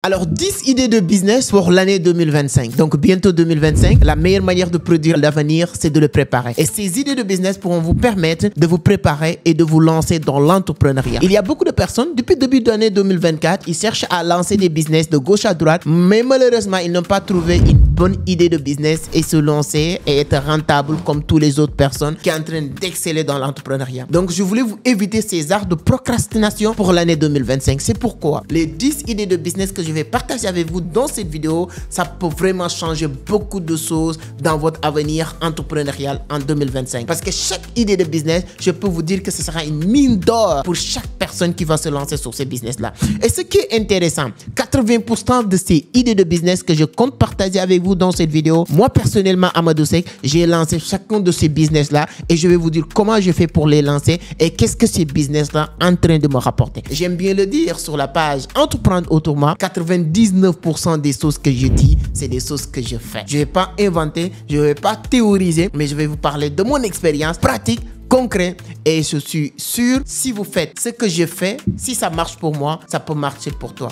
Alors, 10 idées de business pour l'année 2025. Donc, bientôt 2025, la meilleure manière de produire l'avenir, c'est de le préparer. Et ces idées de business pourront vous permettre de vous préparer et de vous lancer dans l'entrepreneuriat. Il y a beaucoup de personnes, depuis le début de l'année 2024, ils cherchent à lancer des business de gauche à droite, mais malheureusement, ils n'ont pas trouvé une bonne idée de business et se lancer et être rentable comme toutes les autres personnes qui sont en train d'exceller dans l'entrepreneuriat. Donc, je voulais vous éviter ces arts de procrastination pour l'année 2025. C'est pourquoi les 10 idées de business que je vais partager avec vous dans cette vidéo, ça peut vraiment changer beaucoup de choses dans votre avenir entrepreneurial en 2025. Parce que chaque idée de business, je peux vous dire que ce sera une mine d'or pour chaque personne qui va se lancer sur ces business-là. Et ce qui est intéressant, 80% de ces idées de business que je compte partager avec vous dans cette vidéo, moi personnellement, Amadou Seck, j'ai lancé chacun de ces business-là et je vais vous dire comment je fais pour les lancer et qu'est-ce que ces business-là sont en train de me rapporter. J'aime bien le dire sur la page Entreprendre Autrement, 99% des choses que je dis, c'est des choses que je fais. Je ne vais pas inventer, je ne vais pas théoriser, mais je vais vous parler de mon expérience pratique, concret, et je suis sûr, si vous faites ce que je fais, si ça marche pour moi, ça peut marcher pour toi.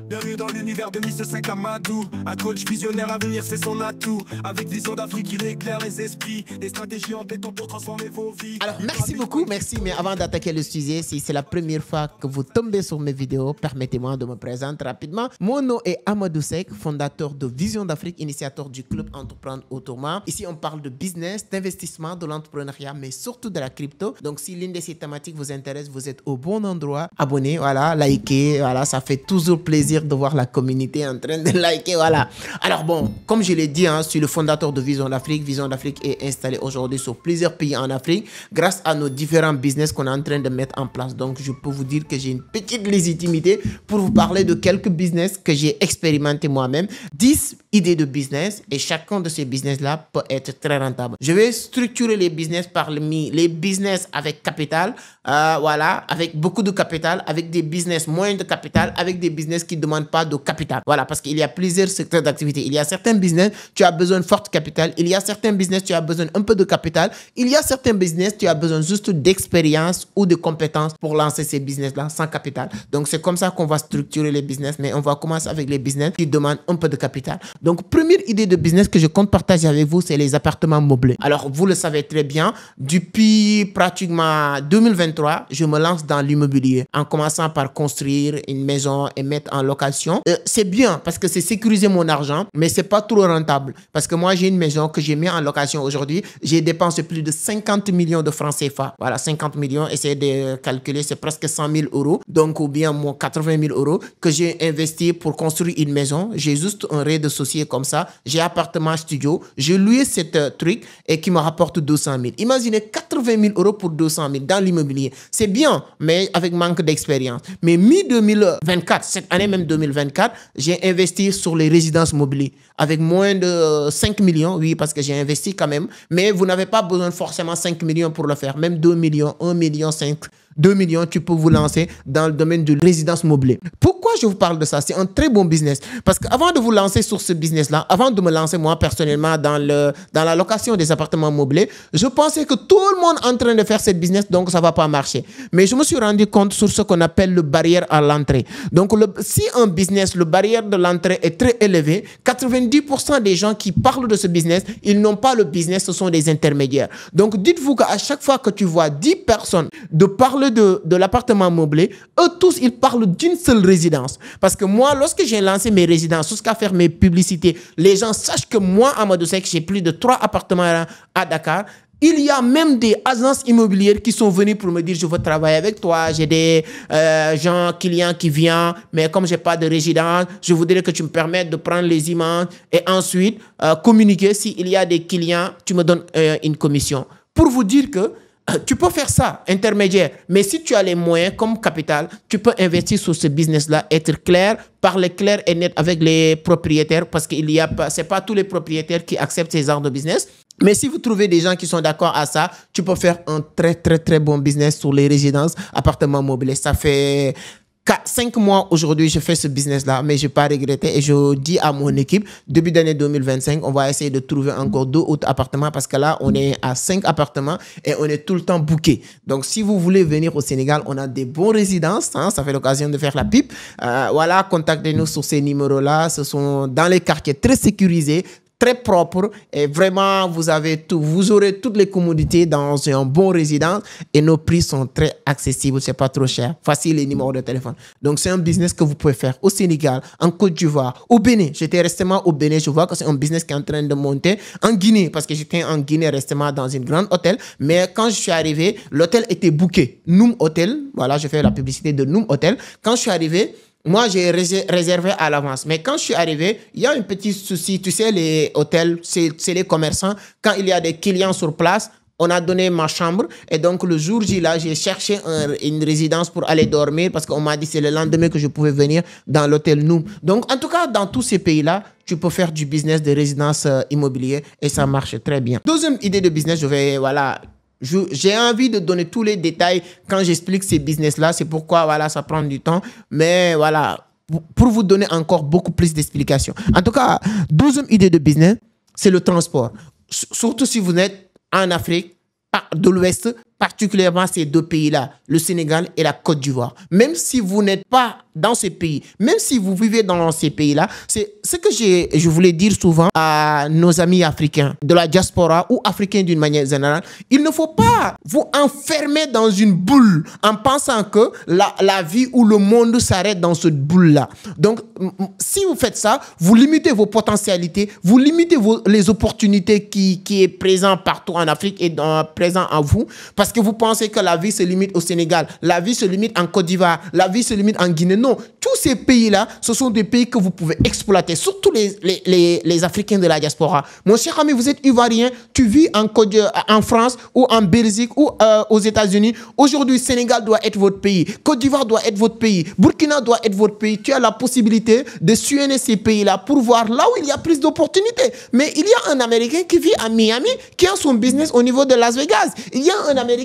Bienvenue dans l'univers de Miss 5 Amadou. Un coach visionnaire à venir, c'est son atout. Avec vision d'Afrique, il éclaire les esprits. Des stratégies en béton pour transformer vos vies. Alors, merci beaucoup, merci. Mais avant d'attaquer le sujet, si c'est la première fois que vous tombez sur mes vidéos, permettez-moi de me présenter rapidement. Mon nom est Amadou Seck, fondateur de Vision d'Afrique, initiateur du club Entreprendre Autrement. Ici, on parle de business, d'investissement, de l'entrepreneuriat, mais surtout de la crypto. Donc, si l'une de ces thématiques vous intéresse, vous êtes au bon endroit. Abonnez, voilà, likez, voilà, ça fait toujours plaisir de voir la communauté en train de liker, voilà. Alors bon, comme je l'ai dit, hein, je suis le fondateur de Vision d'Afrique. Vision d'Afrique est installé aujourd'hui sur plusieurs pays en Afrique grâce à nos différents business qu'on est en train de mettre en place. Donc, je peux vous dire que j'ai une petite légitimité pour vous parler de quelques business que j'ai expérimenté moi-même. 10 idées de business et chacun de ces business-là peut être très rentable. Je vais structurer les business parmi les business avec capital, voilà, avec beaucoup de capital, avec des business moins de capital, avec des business qui ne demandent pas de capital. Voilà, parce qu'il y a plusieurs secteurs d'activité. Il y a certains business, tu as besoin de fort capital. Il y a certains business, tu as besoin un peu de capital. Il y a certains business, tu as besoin juste d'expérience ou de compétences pour lancer ces business-là sans capital. Donc, c'est comme ça qu'on va structurer les business, mais on va commencer avec les business qui demandent un peu de capital. Donc, première idée de business que je compte partager avec vous, c'est les appartements meublés. Alors, vous le savez très bien, depuis pratiquement 2023, je me lance dans l'immobilier en commençant par construire une maison et mettre en location. C'est bien parce que c'est sécuriser mon argent, mais c'est pas trop rentable parce que moi, j'ai une maison que j'ai mis en location aujourd'hui. J'ai dépensé plus de 50 millions de francs CFA. Voilà, 50 millions, essayez de calculer, c'est presque 100 000 euros. Donc, ou bien moi, 80 000 euros que j'ai investi pour construire une maison. J'ai juste un rez-de-chaussée comme ça. J'ai appartement studio. J'ai loué cette truc et qui me rapporte 200 000. Imaginez 80 000 euros pour 200 000 dans l'immobilier. C'est bien, mais avec manque d'expérience. Mais mi-2024, cette année même 2024, j'ai investi sur les résidences mobilières avec moins de 5 millions. Oui, parce que j'ai investi quand même. Mais vous n'avez pas besoin forcément 5 millions pour le faire. Même 2 millions, 1 million 5, 2 millions, tu peux vous lancer dans le domaine de résidence mobilière. Pourquoi je vous parle de ça? C'est un très bon business. Parce qu'avant de vous lancer sur ce business-là, avant de me lancer moi personnellement dans la location des appartements meublés, je pensais que tout le monde est en train de faire ce business, donc ça ne va pas marcher. Mais je me suis rendu compte sur ce qu'on appelle le barrière à l'entrée. Donc, si un business, le barrière de l'entrée est très élevé, 90% des gens qui parlent de ce business, ils n'ont pas le business, ce sont des intermédiaires. Donc, dites-vous qu'à chaque fois que tu vois 10 personnes de parler de l'appartement meublé, eux tous, ils parlent d'une seule résidence. Parce que moi, lorsque j'ai lancé mes résidences, jusqu'à faire mes publicités, les gens sachent que moi, Amadou Seck, j'ai plus de 3 appartements à Dakar. Il y a même des agences immobilières qui sont venues pour me dire, je veux travailler avec toi, j'ai des clients qui viennent, mais comme je n'ai pas de résidence, je voudrais que tu me permettes de prendre les images et ensuite communiquer. S'il y a des clients, tu me donnes une commission. Pour vous dire que tu peux faire ça, intermédiaire. Mais si tu as les moyens comme capital, tu peux investir sur ce business-là, être clair, parler clair et net avec les propriétaires parce que ce n'est pas tous les propriétaires qui acceptent ces genres de business. Mais si vous trouvez des gens qui sont d'accord à ça, tu peux faire un très, très, très bon business sur les résidences, appartements mobiliers. Ça fait 5 mois aujourd'hui, je fais ce business-là, mais je n'ai pas regretté et je dis à mon équipe, début d'année 2025, on va essayer de trouver encore 2 autres appartements parce que là, on est à 5 appartements et on est tout le temps booké. Donc, si vous voulez venir au Sénégal, on a des bons résidences, hein, ça fait l'occasion de faire la pipe. Voilà, contactez-nous sur ces numéros-là. Ce sont dans les quartiers très sécurisés, très propre et vraiment vous aurez toutes les commodités dans un bon résidence et nos prix sont très accessibles, c'est pas trop cher. Voici les numéros de téléphone. Donc c'est un business que vous pouvez faire au Sénégal, en Côte d'Ivoire, au Bénin. J'étais récemment au Bénin, je vois que c'est un business qui est en train de monter. En Guinée, parce que j'étais en Guinée récemment dans une grande hôtel, mais quand je suis arrivé, l'hôtel était booké. Noom Hotel, voilà, je fais la publicité de Noom Hotel. Quand je suis arrivé, moi, j'ai réservé à l'avance. Mais quand je suis arrivé, il y a un petit souci. Tu sais, les hôtels, c'est les commerçants. Quand il y a des clients sur place, on a donné ma chambre. Et donc, le jour J, là, j'ai cherché une résidence pour aller dormir parce qu'on m'a dit que c'est le lendemain que je pouvais venir dans l'hôtel Noom. Donc, en tout cas, dans tous ces pays-là, tu peux faire du business de résidence immobilière et ça marche très bien. Deuxième idée de business, j'ai envie de donner tous les détails quand j'explique ces business-là. C'est pourquoi, voilà, ça prend du temps. Mais voilà, pour vous donner encore beaucoup plus d'explications. En tout cas, deuxième idée de business, c'est le transport. Surtout si vous êtes en Afrique de l'Ouest, particulièrement ces 2 pays-là, le Sénégal et la Côte d'Ivoire. Même si vous n'êtes pas dans ces pays, même si vous vivez dans ces pays-là, c'est ce que je voulais dire souvent à nos amis africains de la diaspora ou africains d'une manière générale. Il ne faut pas vous enfermer dans une bulle en pensant que la vie ou le monde s'arrête dans cette bulle-là. Donc, si vous faites ça, vous limitez vos potentialités, vous limitez les opportunités qui est présent partout en Afrique et présent en vous. Parce que vous pensez que la vie se limite au Sénégal, la vie se limite en Côte d'Ivoire, la vie se limite en Guinée. Non, tous ces pays-là, ce sont des pays que vous pouvez exploiter, surtout les Africains de la diaspora. Mon cher ami, vous êtes Ivoirien, tu vis en France ou en Belgique ou aux États-Unis. Aujourd'hui, Sénégal doit être votre pays, Côte d'Ivoire doit être votre pays, Burkina doit être votre pays. Tu as la possibilité de sillonner ces pays-là pour voir là où il y a plus d'opportunités. Mais il y a un Américain qui vit à Miami, qui a son business au niveau de Las Vegas. Il y a un Américain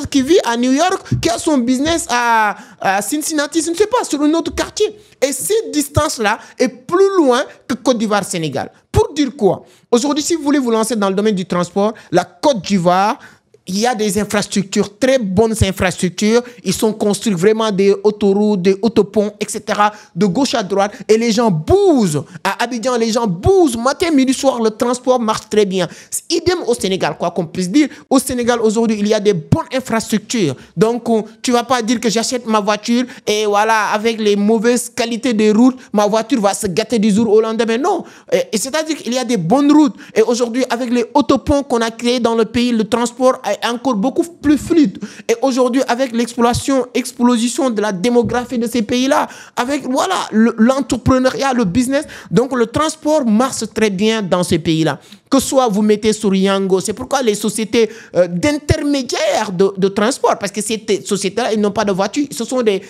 qui vit à New York, qui a son business à Cincinnati, je ne sais pas, sur un autre quartier. Et cette distance-là est plus loin que Côte d'Ivoire-Sénégal. Pour dire quoi? Aujourd'hui, si vous voulez vous lancer dans le domaine du transport, la Côte d'Ivoire, il y a des infrastructures, très bonnes infrastructures. Ils sont construits vraiment des autoroutes, des autoponts, etc. de gauche à droite. Et les gens bougent. À Abidjan, les gens bougent. Matin, midi, soir, le transport marche très bien. Idem au Sénégal, quoi qu'on puisse dire. Au Sénégal, aujourd'hui, il y a des bonnes infrastructures. Donc, tu ne vas pas dire que j'achète ma voiture et voilà, avec les mauvaises qualités des routes, ma voiture va se gâter du jour au lendemain. Non. Et c'est-à-dire qu'il y a des bonnes routes. Et aujourd'hui, avec les autoponts qu'on a créés dans le pays, le transport est encore beaucoup plus fluide. Et aujourd'hui, avec l'explosion de la démographie de ces pays-là, avec voilà l'entrepreneuriat, le business, donc le transport marche très bien dans ces pays-là. Que soit vous mettez sur Yango, c'est pourquoi les sociétés d'intermédiaires de transport, parce que ces sociétés-là, ils n'ont pas de voiture, ce sont des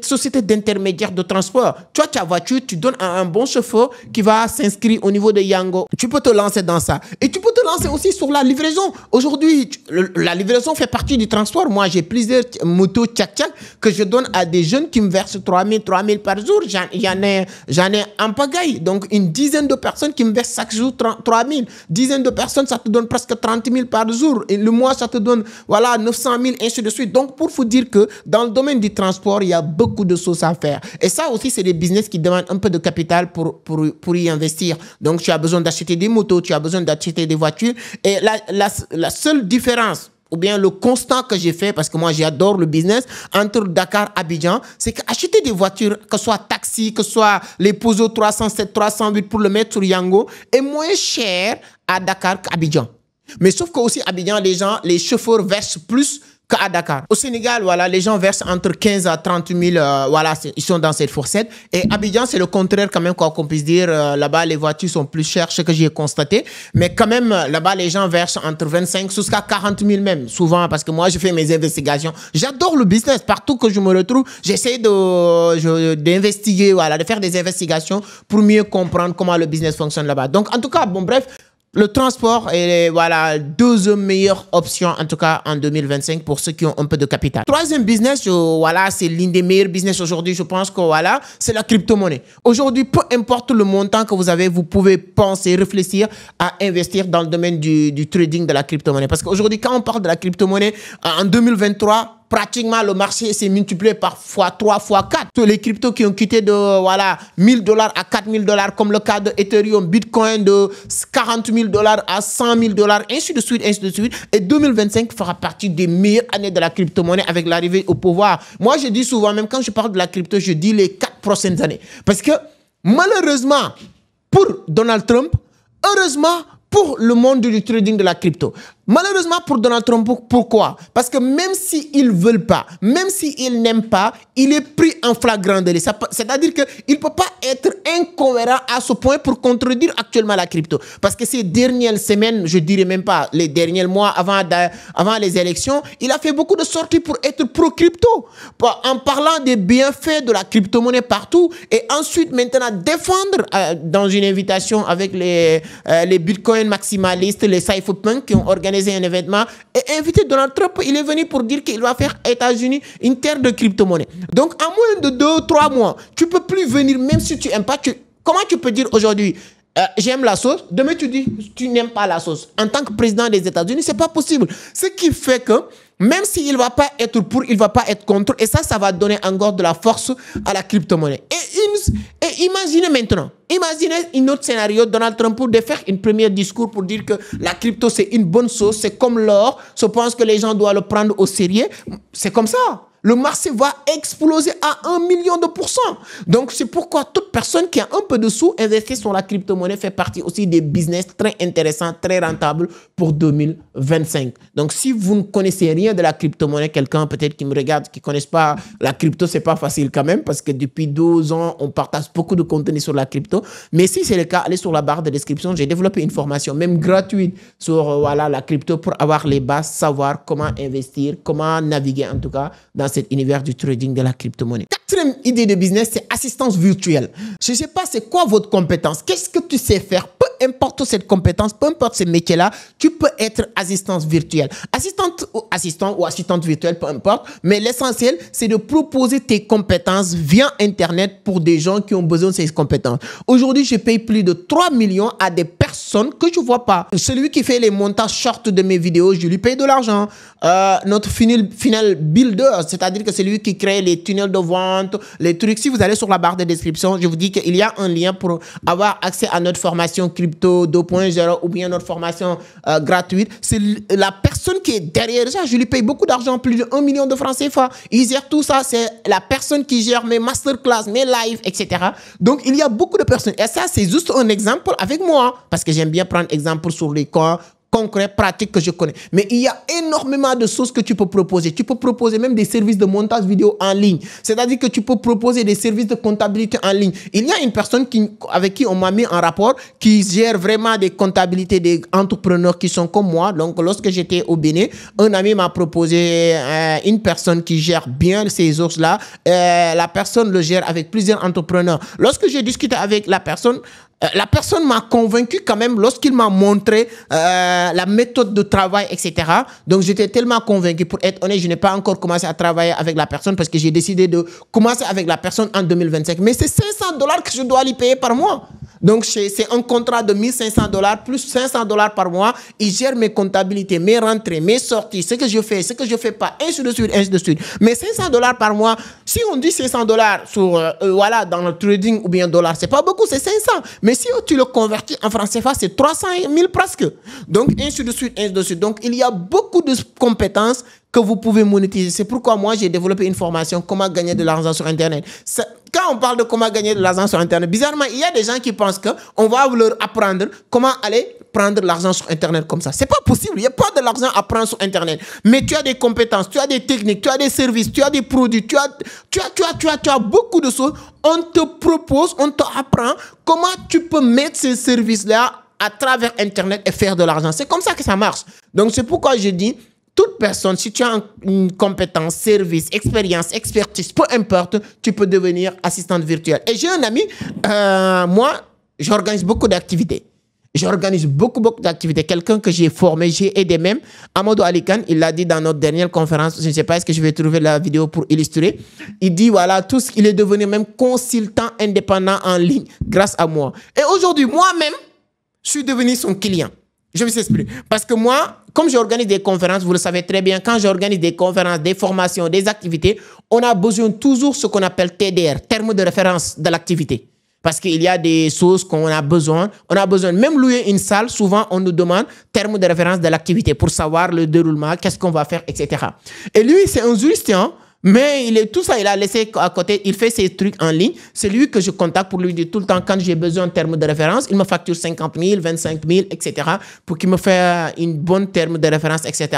sociétés d'intermédiaires de transport. Toi, tu as voiture, tu donnes à un bon chauffeur qui va s'inscrire au niveau de Yango. Tu peux te lancer dans ça. Et tu peux te lancer aussi sur la livraison. Aujourd'hui, la livraison fait partie du transport. Moi, j'ai plusieurs motos tchak-tchak que je donne à des jeunes qui me versent 3 000 par jour. J'en ai en pagaille. Donc, une dizaine de personnes qui me versent chaque jour 3 000. Dizaines de personnes, ça te donne presque 30 000 par jour. Et le mois, ça te donne, voilà, 900 000, ainsi de suite. Donc, pour vous dire que dans le domaine du transport, il y a beaucoup de choses à faire. Et ça aussi, c'est des business qui demandent un peu de capital pour y investir. Donc, tu as besoin d'acheter des motos, tu as besoin d'acheter des voitures. Et la seule différence, ou bien le constat que j'ai fait, parce que moi j'adore le business, entre Dakar et Abidjan, c'est qu'acheter des voitures, que ce soit taxi, que ce soit les Peugeot 307, 308 pour le mettre sur Yango, est moins cher à Dakar qu'Abidjan. Mais sauf que aussi Abidjan, les chauffeurs versent plus qu'à Dakar. Au Sénégal, voilà, les gens versent entre 15 à 30 000, voilà, ils sont dans cette fourchette. Et Abidjan, c'est le contraire quand même, quoi qu'on puisse dire. Là-bas, les voitures sont plus chères, ce que j'ai constaté. Mais quand même, là-bas, les gens versent entre 25 jusqu'à 40 000 même, souvent, parce que moi, je fais mes investigations. J'adore le business. Partout que je me retrouve, j'essaie d'investiguer, voilà, de faire des investigations pour mieux comprendre comment le business fonctionne là-bas. Donc, en tout cas, bon, bref, Le transport est voilà deuxième meilleure option en tout cas en 2025 pour ceux qui ont un peu de capital. Troisième business, voilà, c'est l'une des meilleures business aujourd'hui. Je pense que voilà, c'est la crypto-monnaie. Aujourd'hui, peu importe le montant que vous avez, vous pouvez penser, réfléchir à investir dans le domaine du trading de la crypto-monnaie. Parce qu'aujourd'hui, quand on parle de la crypto-monnaie en 2023, pratiquement le marché s'est multiplié par x3, x4. Tous les cryptos qui ont quitté de voilà, $1000 à $4000, comme le cas de Ethereum, Bitcoin de $40 000 à $100 000, ainsi de suite, ainsi de suite. Et 2025 fera partie des meilleures années de la crypto-monnaie avec l'arrivée au pouvoir. Moi, je dis souvent, même quand je parle de la crypto, je dis les 4 prochaines années. Parce que malheureusement, pour Donald Trump, heureusement pour le monde du trading de la crypto. Malheureusement pour Donald Trump, pourquoi? Parce que même s'ils ne veulent pas, même s'ils n'aiment pas, il est pris en flagrant délit. C'est-à-dire qu'il ne peut pas être incohérent à ce point pour contredire actuellement la crypto. Parce que ces dernières semaines, je dirais même pas les derniers mois avant les élections, il a fait beaucoup de sorties pour être pro-crypto. En parlant des bienfaits de la crypto-monnaie partout et ensuite maintenant défendre dans une invitation avec les bitcoins maximalistes, les cypherpunks qui ont organisé un événement et invité Donald Trump. Il est venu pour dire qu'il va faire États-Unis une terre de crypto-monnaie. Donc, en moins de 2-3 mois, tu ne peux plus venir, même si tu n'aimes pas. Comment tu peux dire aujourd'hui, j'aime la sauce, demain tu dis, tu n'aimes pas la sauce. En tant que président des États-Unis, ce n'est pas possible. Ce qui fait que, même s'il ne va pas être pour, il ne va pas être contre. Et ça va donner encore de la force à la crypto-monnaie. Et imaginez maintenant, imaginez un autre scénario, Donald Trump pour faire une première discours pour dire que la crypto c'est une bonne chose, c'est comme l'or, je pense que les gens doivent le prendre au sérieux. C'est comme ça. Le marché va exploser à 1 million de %. Donc, c'est pourquoi toute personne qui a un peu de sous investit sur la crypto-monnaie fait partie aussi des business très intéressants, très rentables pour 2025. Donc, si vous ne connaissez rien de la crypto-monnaie, quelqu'un peut-être qui me regarde, qui ne connaisse pas la crypto, c'est pas facile quand même parce que depuis 12 ans, on partage beaucoup de contenu sur la crypto. Mais si c'est le cas, allez sur la barre de description. J'ai développé une formation, même gratuite, sur voilà, la crypto pour avoir les bases, savoir comment investir, comment naviguer en tout cas dans cet univers du trading de la crypto-monnaie. Quatrième idée de business, c'est assistance virtuelle. Je ne sais pas c'est quoi votre compétence. Qu'est-ce que tu sais faire? Peu importe cette compétence, peu importe ce métier-là, tu peux être assistance virtuelle. Assistant ou assistante virtuelle, peu importe. Mais l'essentiel, c'est de proposer tes compétences via Internet pour des gens qui ont besoin de ces compétences. Aujourd'hui, je paye plus de 3 millions à des personnes que je ne vois pas. Celui qui fait les montages short de mes vidéos, je lui paye de l'argent. Notre final builder, c'est-à-dire que c'est lui qui crée les tunnels de vente, les trucs. Si vous allez sur la barre de description, je vous dis qu'il y a un lien pour avoir accès à notre formation crypto 2.0 ou bien notre formation gratuite. C'est la personne qui est derrière ça. Je lui paye beaucoup d'argent, plus de 1 million de francs CFA. Il gère tout ça. C'est la personne qui gère mes masterclass, mes lives, etc. Donc, il y a beaucoup de personnes. Et ça, c'est juste un exemple avec moi. Parce que j'aime bien prendre exemple sur les cas concret, pratique que je connais. Mais il y a énormément de choses que tu peux proposer. Tu peux proposer même des services de montage vidéo en ligne. C'est-à-dire que tu peux proposer des services de comptabilité en ligne. Il y a une personne avec qui on m'a mis en rapport qui gère vraiment des comptabilités des entrepreneurs qui sont comme moi. Donc, lorsque j'étais au Bénin, un ami m'a proposé une personne qui gère bien ces ours-là. La personne le gère avec plusieurs entrepreneurs. Lorsque j'ai discuté avec la personne m'a convaincu quand même lorsqu'il m'a montré la méthode de travail, etc. Donc, j'étais tellement convaincu. Pour être honnête, je n'ai pas encore commencé à travailler avec la personne parce que j'ai décidé de commencer avec la personne en 2025. Mais c'est $500 que je dois lui payer par mois. Donc, c'est un contrat de $1500 plus $500 par mois. Il gère mes comptabilités, mes rentrées, mes sorties, ce que je fais, ce que je fais pas, ainsi de suite, ainsi de suite. Mais $500 par mois, si on dit $500 sur, voilà, dans le trading ou bien dollars, c'est pas beaucoup, c'est 500. Mais si tu le convertis en francs CFA, c'est 300 000 presque. Donc, ainsi de suite, ainsi de suite. Donc, il y a beaucoup de compétences que vous pouvez monétiser. C'est pourquoi moi, j'ai développé une formation « Comment gagner de l'argent sur Internet ». Quand on parle de comment gagner de l'argent sur Internet, bizarrement, il y a des gens qui pensent qu'on va leur apprendre comment aller prendre de l'argent sur Internet comme ça. C'est pas possible. Il n'y a pas de l'argent à prendre sur Internet. Mais tu as des compétences, tu as des techniques, tu as des services, tu as des produits, tu as beaucoup de choses. On te propose, on t'apprend comment tu peux mettre ces services-là à travers Internet et faire de l'argent. C'est comme ça que ça marche. Donc, c'est pourquoi je dis, toute personne, si tu as une compétence, service, expérience, expertise, peu importe, tu peux devenir assistante virtuelle. Et j'ai un ami, moi, j'organise beaucoup d'activités. J'organise beaucoup d'activités. Quelqu'un que j'ai formé, j'ai aidé même, Amadou Alikan, il l'a dit dans notre dernière conférence, je ne sais pas, est-ce que je vais trouver la vidéo pour illustrer. Il dit, voilà, il est devenu même consultant indépendant en ligne grâce à moi. Et aujourd'hui, moi-même, je suis devenu son client. Je vais s'expliquer. Parce que moi, comme j'organise des conférences, vous le savez très bien, quand j'organise des conférences, des formations, des activités, on a besoin toujours de ce qu'on appelle TDR, terme de référence de l'activité. Parce qu'il y a des choses qu'on a besoin. On a besoin, même louer une salle, souvent on nous demande terme de référence de l'activité pour savoir le déroulement, qu'est-ce qu'on va faire, etc. Et lui, c'est un juriste, hein, mais tout ça, il a laissé à côté. Il fait ses trucs en ligne. C'est lui que je contacte pour lui dire tout le temps quand j'ai besoin de terme de référence. Il me facture 50 000, 25 000, etc. pour qu'il me fasse une bonne terme de référence, etc.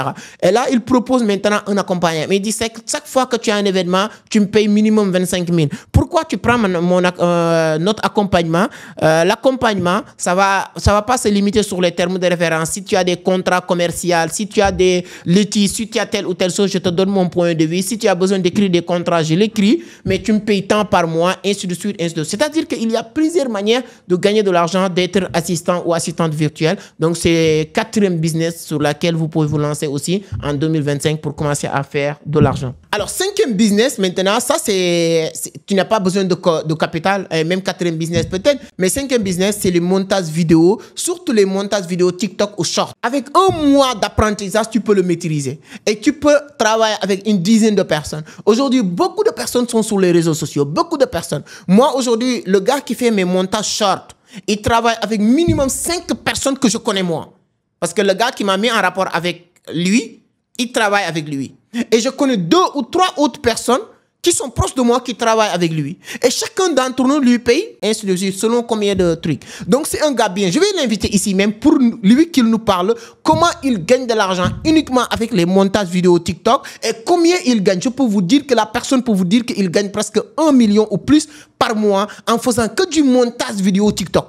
Et là, il propose maintenant un accompagnement. Mais il dit, chaque fois que tu as un événement, tu me payes minimum 25 000. Pourquoi tu prends notre accompagnement? L'accompagnement, ça va pas se limiter sur les termes de référence. Si tu as des contrats commerciaux, si tu as des litiges, si tu as telle ou telle chose, je te donne mon point de vue. Si tu as besoin d'écrire des contrats, je l'écris, mais tu me payes tant par mois, ainsi de suite, ainsi de suite. C'est-à-dire qu'il y a plusieurs manières de gagner de l'argent, d'être assistant ou assistante virtuelle. Donc, c'est le 4e business sur lequel vous pouvez vous lancer aussi en 2025 pour commencer à faire de l'argent. Alors, 5e business, maintenant, ça, tu n'as pas besoin de capital, même 4e business peut-être, mais 5e business, c'est le montage vidéo, surtout les montages vidéo TikTok ou Short. Avec 1 mois d'apprentissage, tu peux le maîtriser. Et tu peux travailler avec une dizaine de personnes. Aujourd'hui, beaucoup de personnes sont sur les réseaux sociaux. Beaucoup de personnes. Moi, aujourd'hui, le gars qui fait mes montages short, il travaille avec minimum 5 personnes que je connais moi. Parce que le gars qui m'a mis en rapport avec lui, il travaille avec lui. Et je connais 2 ou 3 autres personnes qui sont proches de moi, qui travaillent avec lui. Et chacun d'entre nous lui paye, ainsi de suite, selon combien de trucs. Donc, c'est un gars bien. Je vais l'inviter ici même pour lui qu'il nous parle comment il gagne de l'argent uniquement avec les montages vidéo TikTok et combien il gagne. Je peux vous dire que la personne peut vous dire qu'il gagne presque 1 million ou plus par mois en faisant que du montage vidéo TikTok.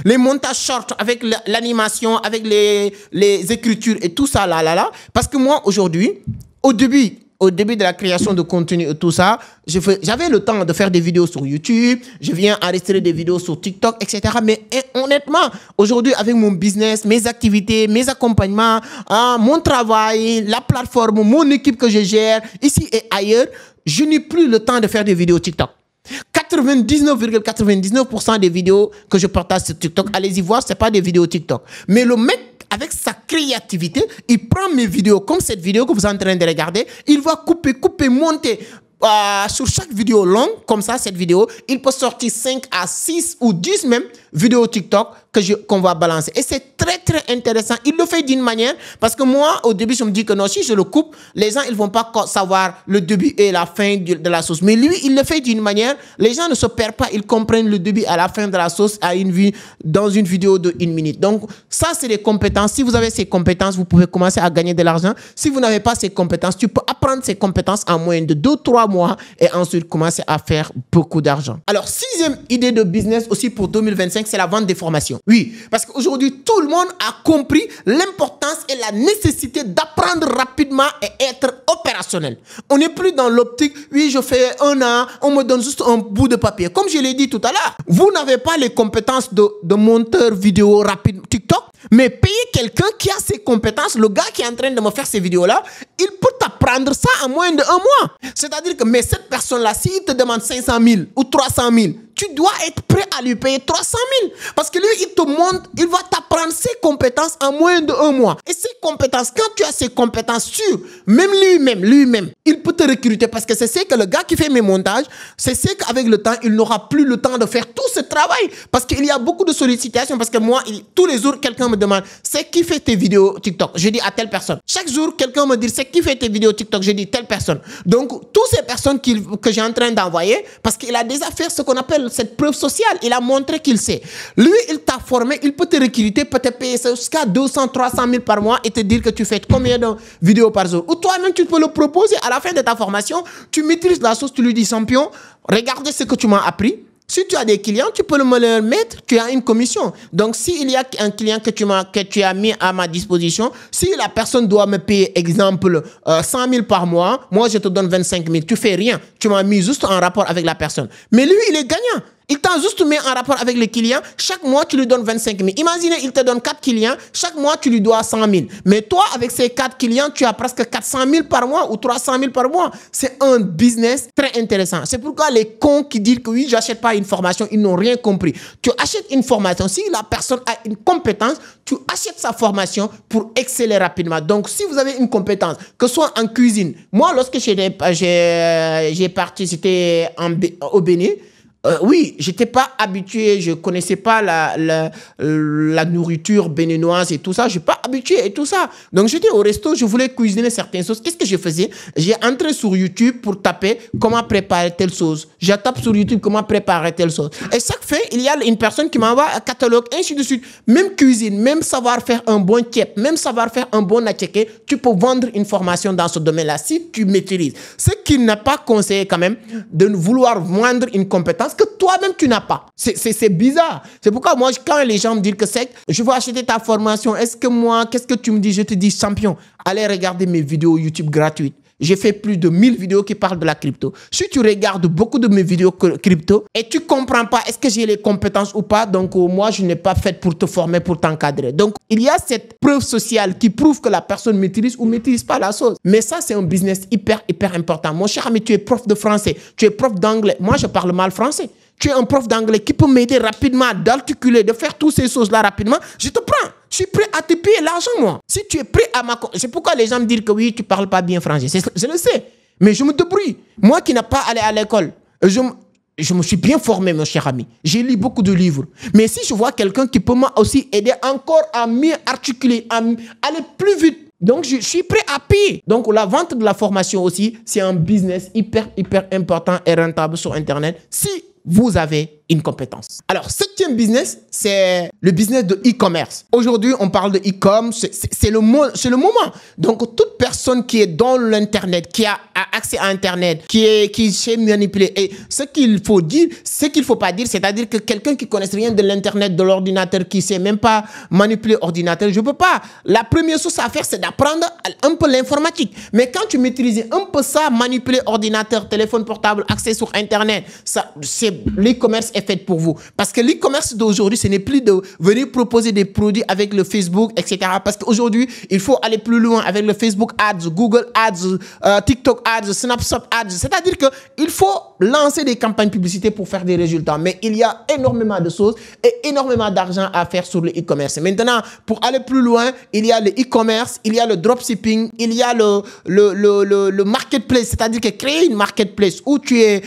Les montages short avec l'animation, avec les écritures et tout ça, là. Parce que moi, aujourd'hui, au début de la création de contenu et tout ça, j'avais le temps de faire des vidéos sur YouTube, je viens enregistrer des vidéos sur TikTok, etc. Mais honnêtement, aujourd'hui, avec mon business, mes activités, mes accompagnements, mon travail, la plateforme, mon équipe que je gère, ici et ailleurs, je n'ai plus le temps de faire des vidéos TikTok. 99,99% des vidéos que je partage sur TikTok, allez-y voir, ce n'est pas des vidéos TikTok. Mais le mec, avec sa créativité, il prend mes vidéos, comme cette vidéo que vous êtes en train de regarder, il va couper, monter. Sur chaque vidéo longue, comme ça, cette vidéo, il peut sortir 5 à 6 ou 10 même vidéos TikTok qu'on va balancer. Et c'est très, très intéressant. Il le fait d'une manière, parce que moi, au début, je me dis que non, si je le coupe, les gens, ils vont pas savoir le début et la fin de la sauce. Mais lui, il le fait d'une manière, les gens ne se perdent pas, ils comprennent le début à la fin de la sauce dans une vidéo de 1 minute. Donc, ça, c'est des compétences. Si vous avez ces compétences, vous pouvez commencer à gagner de l'argent. Si vous n'avez pas ces compétences, tu peux apprendre ces compétences en moyenne de 2-3 mois et ensuite commencer à faire beaucoup d'argent. Alors, 6e idée de business aussi pour 2025, c'est la vente des formations. Oui, parce qu'aujourd'hui, tout le monde a compris l'importance et la nécessité d'apprendre rapidement et être opérationnel. On n'est plus dans l'optique, oui, je fais 1 an, on me donne juste un bout de papier. Comme je l'ai dit tout à l'heure, vous n'avez pas les compétences de monteur vidéo rapide TikTok, mais payez quelqu'un qui a ces compétences. Le gars qui est en train de me faire ces vidéos-là, il peut t'apprendre ça en moins de 1 mois. C'est-à-dire que, mais cette personne-là, s'il te demande 500 000 ou 300 000, tu dois être prêt à lui payer 300 000. Parce que lui, il te montre, il va t'apprendre ses compétences en moins de 1 mois. Et ces compétences, quand tu as ces compétences sûres, même lui-même, il peut te recruter parce que c'est ce que le gars qui fait mes montages, c'est ce qu'avec le temps, il n'aura plus le temps de faire tout ce travail. Parce qu'il y a beaucoup de sollicitations. Parce que moi, tous les jours, quelqu'un me demande, c'est qui fait tes vidéos TikTok? Je dis à telle personne. Chaque jour, quelqu'un me dit, c'est qui fait tes vidéos TikTok? Je dis telle personne. Donc, toutes ces personnes que j'ai en train d'envoyer, parce qu'il a déjà fait ce qu'on appelle cette preuve sociale, il a montré qu'il sait. Lui, il t'a formé, il peut te recruter, peut te payer jusqu'à 200, 300 000 par mois et te dire que tu fais combien de vidéos par jour. Ou toi-même, tu peux le proposer à la fin de ta formation, tu maîtrises la sauce, tu lui dis champion, regardez ce que tu m'as appris. Si tu as des clients, tu peux me le mettre, tu as une commission. Donc, s'il y a un client que tu as mis à ma disposition, si la personne doit me payer, exemple, 100 000 par mois, moi, je te donne 25 000. Tu fais rien. tu m'as mis juste en rapport avec la personne. Mais lui, il est gagnant. Il t'a juste mis en rapport avec les clients. Chaque mois, tu lui donnes 25 000. Imaginez, il te donne 4 clients. Chaque mois, tu lui dois 100 000. Mais toi, avec ces 4 clients, tu as presque 400 000 par mois ou 300 000 par mois. C'est un business très intéressant. C'est pourquoi les cons qui disent que oui, j'achète pas une formation, ils n'ont rien compris. Tu achètes une formation. Si la personne a une compétence, tu achètes sa formation pour exceller rapidement. Donc, si vous avez une compétence, que ce soit en cuisine. Moi, lorsque j'ai parti, c'était au Bénin. Oui, j'étais pas habitué, je connaissais pas la nourriture béninoise et tout ça, je suis pas habitué et tout ça. Donc j'étais au resto, je voulais cuisiner certaines choses. Qu'est-ce que je faisais? J'ai entré sur YouTube pour taper comment préparer telle chose. Je tape sur YouTube comment préparer telle chose. Et chaque fois, il y a une personne qui m'envoie un catalogue, ainsi de suite. Même cuisine, même savoir faire un bon tiep, même savoir faire un bon natchéké, tu peux vendre une formation dans ce domaine-là si tu maîtrises. Ce qui n'a pas conseillé quand même de vouloir vendre une compétence que toi-même tu n'as pas. C'est bizarre. C'est pourquoi moi, quand les gens me disent que c'est, je veux acheter ta formation, est-ce que moi, qu'est-ce que tu me dis? Je te dis, champion, allez regarder mes vidéos YouTube gratuites. J'ai fait plus de 1000 vidéos qui parlent de la crypto. Si tu regardes beaucoup de mes vidéos crypto et tu comprends pas est-ce que j'ai les compétences ou pas, donc moi, je n'ai pas fait pour te former, pour t'encadrer. Donc, il y a cette preuve sociale qui prouve que la personne maîtrise ou maîtrise pas la chose. Mais ça, c'est un business hyper important. Mon cher ami, tu es prof de français, tu es prof d'anglais. Moi, je parle mal français. Tu es un prof d'anglais qui peut m'aider rapidement d'articuler, de faire toutes ces choses-là rapidement. Je te prends. Je suis prêt à te payer l'argent, moi. Si tu es prêt à c'est pourquoi les gens me disent que oui, tu ne parles pas bien français. Je le sais. Mais je me débrouille. Moi qui n'ai pas allé à l'école, je me suis bien formé, mon cher ami. J'ai lu beaucoup de livres. Mais si je vois quelqu'un qui peut aussi aider encore à mieux articuler, à aller plus vite, donc, je suis prêt à payer. Donc, la vente de la formation aussi, c'est un business hyper important et rentable sur Internet si vous avez une compétence. Alors, septième business, c'est le business de e-commerce. Aujourd'hui, on parle de e-commerce, c'est le moment. Donc, toute personne qui est dans l'Internet, qui a accès à Internet, qui sait manipuler, et ce qu'il faut dire, ce qu'il ne faut pas dire, c'est-à-dire que quelqu'un qui ne connaît rien de l'Internet, de l'ordinateur, qui ne sait même pas manipuler l'ordinateur, je ne peux pas. La première chose à faire, c'est d'apprendre un peu l'informatique. Mais quand tu maîtrises un peu ça, manipuler ordinateur, téléphone portable, accès sur Internet, l'e-commerce est fait pour vous. Parce que l'e-commerce d'aujourd'hui, ce n'est plus de venir proposer des produits avec le Facebook, etc. Parce qu'aujourd'hui, il faut aller plus loin avec le Facebook Ads, Google Ads, TikTok Ads, Snapchat Ads. C'est-à-dire qu'il faut lancer des campagnes publicitaires pour faire des résultats. Mais il y a énormément de choses et énormément d'argent à faire sur le e-commerce. Maintenant, pour aller plus loin, il y a le e-commerce, il y a le dropshipping, il y a le marketplace. C'est-à-dire que créer une marketplace où tu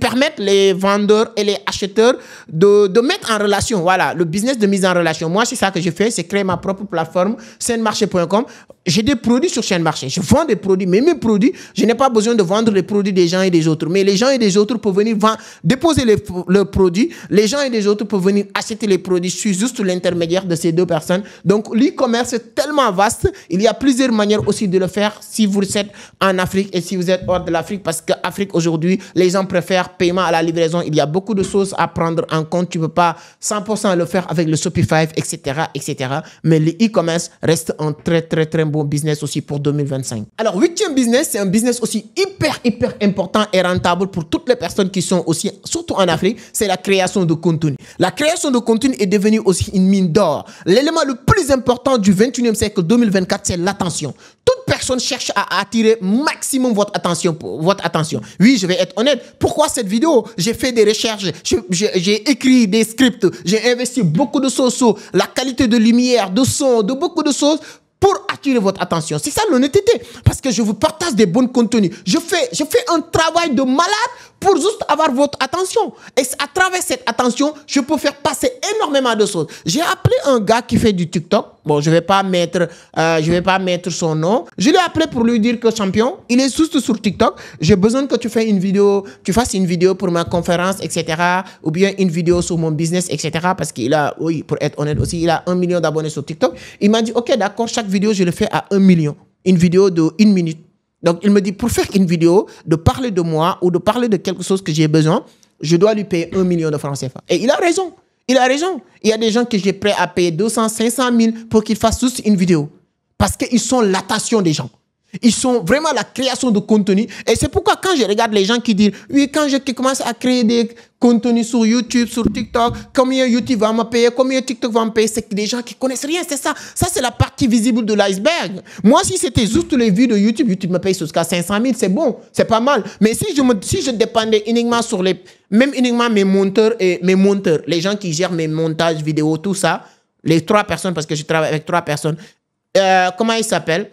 permets les vendeurs et les acheteurs de mettre en relation. Voilà, le business de mise en relation. Moi, c'est ça que je fais, c'est créer ma propre plateforme, chaînemarché.com. J'ai des produits sur chaîne marché. Je vends des produits, mais mes produits, je n'ai pas besoin de vendre les produits des gens et des autres. Mais les gens et des autres peuvent venir déposer le produit. Les gens et des autres peuvent venir acheter les produits. Je suis juste l'intermédiaire de ces deux personnes. Donc, l'e-commerce est tellement vaste. Il y a plusieurs manières aussi de le faire si vous êtes en Afrique et si vous êtes hors de l'Afrique. Parce qu'Afrique, aujourd'hui, les gens préfèrent paiement à la livraison. Il y a beaucoup de choses à prendre en compte. Tu ne peux pas 100% le faire avec le Shopify, etc., etc. Mais l'e-commerce reste un très bon business aussi pour 2025. Alors, huitième business, c'est un business aussi hyper important et rentable pour toutes les personnes qui sont aussi, surtout en Afrique, c'est la création de contenu. La création de contenu est devenue aussi une mine d'or. L'élément le plus important du 21e siècle 2024, c'est l'attention. Toute personne cherche à attirer maximum votre attention. Oui, je vais être honnête. Pourquoi cette vidéo? J'ai fait des recherches, j'ai écrit des scripts, j'ai investi beaucoup de choses sur la qualité de lumière, de son, de beaucoup de choses pour attirer votre attention. C'est ça l'honnêteté. Parce que je vous partage des bons contenus. Je fais un travail de malade pour juste avoir votre attention. Et à travers cette attention, je peux faire passer énormément de choses. J'ai appelé un gars qui fait du TikTok. Bon, je vais pas mettre son nom. Je l'ai appelé pour lui dire que champion, il est juste sur TikTok. J'ai besoin que tu fasses une vidéo pour ma conférence, etc. Ou bien une vidéo sur mon business, etc. Parce qu'il a, oui, pour être honnête aussi, il a 1 million d'abonnés sur TikTok. Il m'a dit, ok, d'accord, chaque vidéo, je le fais à 1 million. Une vidéo de 1 minute. Donc, il me dit, pour faire une vidéo, de parler de moi ou de parler de quelque chose que j'ai besoin, je dois lui payer 1 million de francs CFA. Et il a raison. Il a raison. Il y a des gens que j'ai prêts à payer 200, 500 000 pour qu'ils fassent juste une vidéo. Parce qu'ils sont l'attention des gens. Ils sont vraiment la création de contenu. Et c'est pourquoi quand je regarde les gens qui disent, oui, quand je commence à créer des contenus sur YouTube, sur TikTok, combien YouTube va me payer, combien TikTok va me payer, c'est des gens qui connaissent rien, c'est ça. Ça, c'est la partie visible de l'iceberg. Moi, si c'était juste les vues de YouTube, YouTube me paye jusqu'à 500 000, c'est bon, c'est pas mal. Mais si je dépendais uniquement sur uniquement mes monteurs, les gens qui gèrent mes montages vidéo, tout ça, les 3 personnes, parce que je travaille avec 3 personnes, comment ils s'appellent?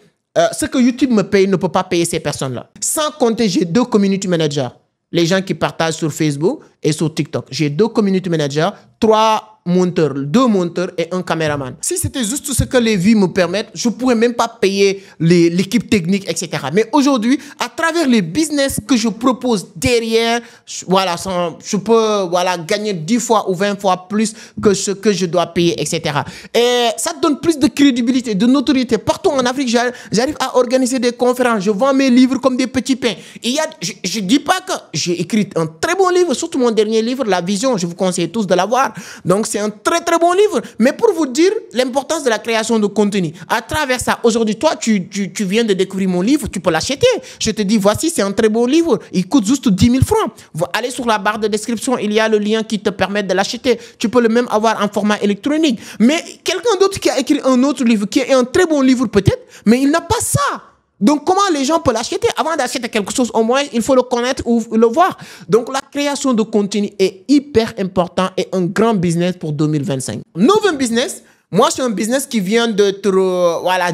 Ce que YouTube me paye ne peut pas payer ces personnes-là. Sans compter, j'ai 2 community managers. Les gens qui partagent sur Facebook et sur TikTok. J'ai 2 community managers, 3 monteurs, 2 monteurs et 1 caméraman. Si c'était juste tout ce que les vues me permettent, je ne pourrais même pas payer l'équipe technique, etc. Mais aujourd'hui, à travers les business que je propose derrière, voilà, je peux gagner 10 fois ou 20 fois plus que ce que je dois payer, etc. Et ça donne plus de crédibilité, de notoriété. Partout en Afrique, j'arrive à organiser des conférences. Je vends mes livres comme des petits pains. Je ne dis pas que j'ai écrit un très bon livre, surtout mon dernier livre, La Vision. Je vous conseille tous de l'avoir. Donc, c'est un très très bon livre. Mais pour vous dire l'importance de la création de contenu, à travers ça, aujourd'hui, toi, tu viens de découvrir mon livre, tu peux l'acheter. Je te dis, voici, c'est un très bon livre. Il coûte juste 10 000 francs. Allez sur la barre de description, il y a le lien qui te permet de l'acheter. Tu peux le même avoir en format électronique. Mais quelqu'un d'autre qui a écrit un autre livre, qui est un très bon livre peut-être, mais il n'a pas ça. Donc, comment les gens peuvent l'acheter? Avant d'acheter quelque chose, au moins, il faut le connaître ou le voir. Donc, la création de contenu est hyper important et un grand business pour 2025. Nouveau business. Moi, c'est un business qui vient de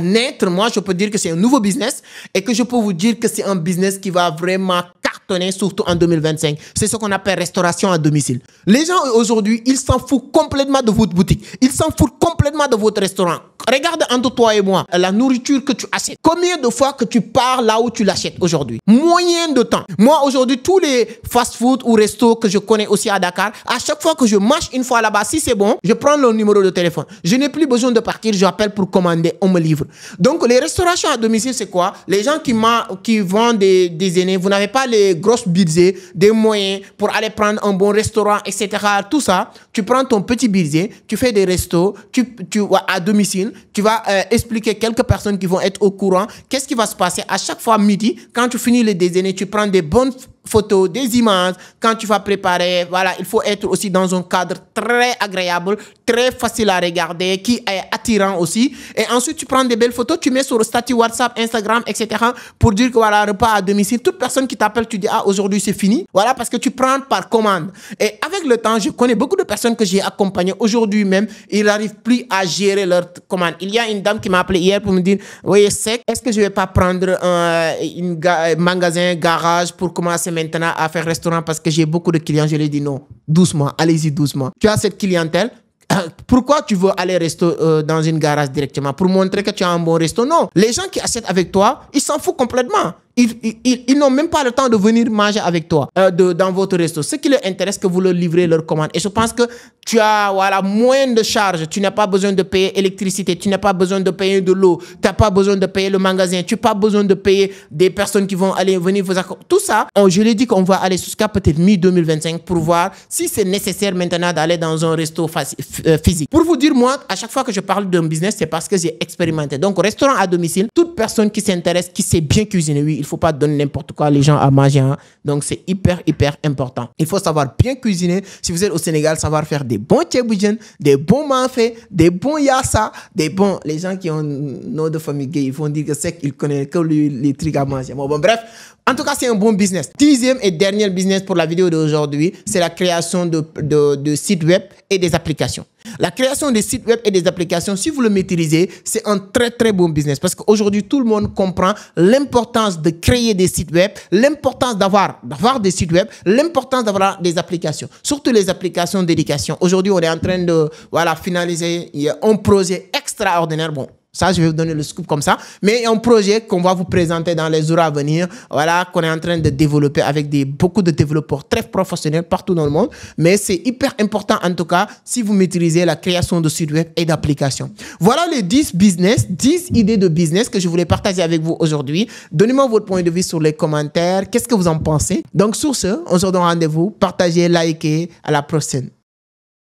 naître. Moi, je peux dire que c'est un nouveau business et que je peux vous dire que c'est un business qui va vraiment cartonner, surtout en 2025. C'est ce qu'on appelle restauration à domicile. Les gens, aujourd'hui, ils s'en foutent complètement de votre boutique. Ils s'en foutent complètement de votre restaurant. Regarde entre toi et moi, la nourriture que tu achètes. Combien de fois que tu pars là où tu l'achètes aujourd'hui? Moyen de temps. Moi, aujourd'hui, tous les fast-food ou restos que je connais aussi à Dakar, à chaque fois que je marche une fois là-bas, si c'est bon, je prends le numéro de téléphone. Je n'ai plus besoin de partir, j'appelle pour commander, on me livre. Donc, les restaurations à domicile, c'est quoi? Les gens qui vendent des aînés, vous n'avez pas les grosses budgets, des moyens pour aller prendre un bon restaurant, etc. Tout ça, tu prends ton petit budget, tu fais des restos, à domicile, tu vas expliquer quelques personnes qui vont être au courant. Qu'est-ce qui va se passer à chaque fois midi, quand tu finis le déjeuner, tu prends des bonnes photos, des images. Quand tu vas préparer, voilà, il faut être aussi dans un cadre très agréable, très facile à regarder, qui est attirant aussi. Et ensuite, tu prends des belles photos, tu mets sur le statut WhatsApp, Instagram, etc. pour dire que voilà, repas à domicile. Toute personne qui t'appelle, tu dis, ah, aujourd'hui, c'est fini. Voilà, parce que tu prends par commande. Et avec le temps, je connais beaucoup de personnes que j'ai accompagnées. Aujourd'hui même, ils n'arrivent plus à gérer leur commande. Il y a une dame qui m'a appelé hier pour me dire, oui, sec, est-ce que je vais pas prendre un magasin, garage pour commencer maintenant à faire restaurant parce que j'ai beaucoup de clients? Je lui ai dit non, doucement, allez-y doucement. Tu as cette clientèle. Pourquoi tu veux aller resto dans une garage directement? Pour montrer que tu as un bon resto? Non. Les gens qui achètent avec toi, ils s'en foutent complètement. Ils n'ont même pas le temps de venir manger avec toi dans votre resto. Ce qui leur intéresse, que vous leur livrez leur commande. Et je pense que tu as moins de charges. Tu n'as pas besoin de payer électricité. Tu n'as pas besoin de payer de l'eau. Tu n'as pas besoin de payer le magasin. Tu n'as pas besoin de payer des personnes qui vont venir vous accompagner. Tout ça, je l'ai dit qu'on va aller jusqu'à peut-être mi-2025 pour voir si c'est nécessaire maintenant d'aller dans un resto physique. Pour vous dire, moi, à chaque fois que je parle d'un business, c'est parce que j'ai expérimenté. Donc, restaurant à domicile, toute personne qui s'intéresse, qui sait bien cuisiner, oui, il ne faut pas donner n'importe quoi les gens à manger. Hein. Donc, c'est hyper important. Il faut savoir bien cuisiner. Si vous êtes au Sénégal, savoir faire des bons tchéboujen, des bons mafé, des bons yassa, des bons... Les gens qui ont un nom de famille gay, ils vont dire que c'est qu'ils connaissent que les trucs à manger. Bon, bref, en tout cas, c'est un bon business. 10e et dernier business pour la vidéo d'aujourd'hui, c'est la création de sites web et des applications. La création des sites web et des applications, si vous le maîtrisez, c'est un très bon business. Parce qu'aujourd'hui, tout le monde comprend l'importance de créer des sites web, l'importance d'avoir des sites web, l'importance d'avoir des applications. Surtout les applications d'éducation. Aujourd'hui, on est en train de finaliser un projet extraordinaire. Bon, ça, je vais vous donner le scoop comme ça. Mais il y a un projet qu'on va vous présenter dans les jours à venir. Voilà, qu'on est en train de développer avec beaucoup de développeurs très professionnels partout dans le monde. Mais c'est hyper important, en tout cas, si vous maîtrisez la création de sites web et d'applications. Voilà les 10 idées de business que je voulais partager avec vous aujourd'hui. Donnez-moi votre point de vue sur les commentaires. Qu'est-ce que vous en pensez? Donc, sur ce, on se donne rendez-vous. Partagez, likez. À la prochaine.